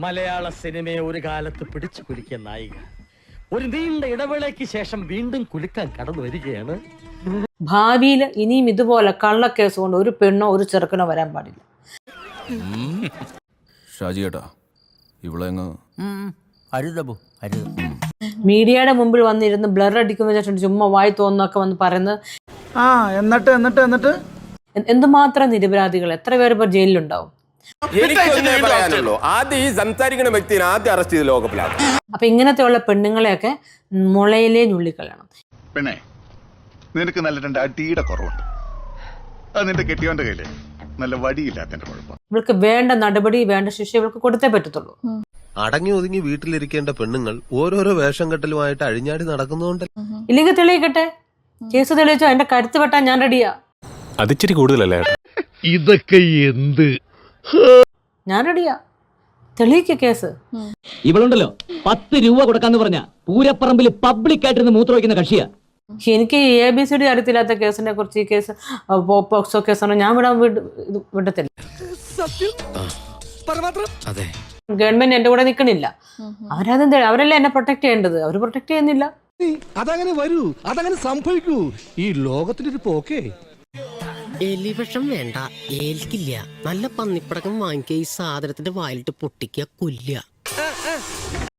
മലയാള സിനിമയെ ഒരു കാലത്ത് പിടിച്ചു കുലുക്കിയ നായിക ഒരു നീണ്ട ഇടവേളയ്ക്ക് ശേഷം വീണ്ടും കുലുക്കാൻ കടന്നു വരികയാണ്. ഭാവിയിൽ ഇനിയും ഇതുപോലെ കള്ളക്കേസ് കൊണ്ട് ഒരു പെണ്ണോ ഒരു ചെറുക്കനോ വരാൻ പാടില്ല. ഷാജി ഏട്ടാ ഇവളെങ്ങ് മീഡിയയുടെ മുമ്പിൽ വന്നിരുന്ന് ബ്ലർ അടിക്കുന്ന വെച്ചിട്ടുണ്ട്, ചുമ്മാ വായി തോന്നൊക്കെ വന്ന് പറയുന്നത്. എന്നിട്ട് എന്തുമാത്രം നിരപരാധികൾ, എത്ര പേര് ഇപ്പൊ ജയിലിലുണ്ടാവും. ആദ്യം ഈ സംസാരിക്കുന്ന വ്യക്തിനെ ആദ്യം അറസ്റ്റ് ചെയ്ത് ലോകപ്പിലാണ്. അപ്പൊ ഇങ്ങനത്തെയുള്ള പെണ്ണുങ്ങളെയൊക്കെ മുളയിലേ ഞുള്ളിക്കളയണം. പെണ്ണേ, നിനക്ക് നല്ല രണ്ട് അടിയുടെ കുറവുണ്ട്. അത് നിന്റെ കെട്ടിയവന്റെ കയ്യില് നല്ല വടിയില്ലാത്തതിന്റെ കുഴപ്പം. ഇവൾക്ക് വേണ്ട നടപടി, വേണ്ട ശിക്ഷ ഇവൾക്ക് കൊടുത്തേ പറ്റത്തുള്ളൂ. അടങ്ങി ഒതുങ്ങി വീട്ടിലിരിക്കേണ്ട പെണ്ണുങ്ങൾ ഓരോരോ വേഷം കെട്ടലുമായിട്ട് അഴിഞ്ഞാടി നടക്കുന്നതുകൊണ്ട്. ഇല്ലെങ്കിൽ തെളിയിക്കട്ടെ, കേസ് തെളിയിച്ചോ, എന്റെ കരുത്ത് വെട്ടാൻ ഞാൻ റെഡിയാ. അതിച്ചിരി കൂടുതലല്ലേ ഇതൊക്കെ എന്ത്? ഞാൻ റെഡിയാ, തെളിയിക്ക കേസ്. ഇവളുണ്ടല്ലോ 10 രൂപ കൊടുക്കാന്ന് പറഞ്ഞ പൂരപ്പറമ്പിൽ പബ്ലിക് ആയിട്ടിരുന്ന് മൂത്ര വയ്ക്കുന്ന കക്ഷിയാ. എനിക്ക് ABCD അറിയത്തില്ലാത്ത കേസിനെ കുറിച്ച്, ഈ കേസ് പോക്സോ കേസാണോ, ഞാൻ വിടത്തില്ല. ഗവൺമെന്റ് എന്റെ കൂടെ നിൽക്കണില്ല. അവരല്ലേ എന്നെ പ്രൊട്ടക്ട് ചെയ്യേണ്ടത്, അവർ പ്രൊട്ടക്ട് ചെയ്യുന്നില്ല. അതങ്ങനെ വരൂ, അതങ്ങനെ സംഭവിക്കൂ. ഈ ലോകത്തിന്റെ ഒരു പോക്കേ. എലിവിഷം വേണ്ട, ഏൽക്കില്ല. നല്ല പന്നിപ്പടക്കം വാങ്ങിക്കുക, ഈ സാധനത്തിന്റെ വായിലിട്ട് പൊട്ടിക്കുക, കൊല്ലുക.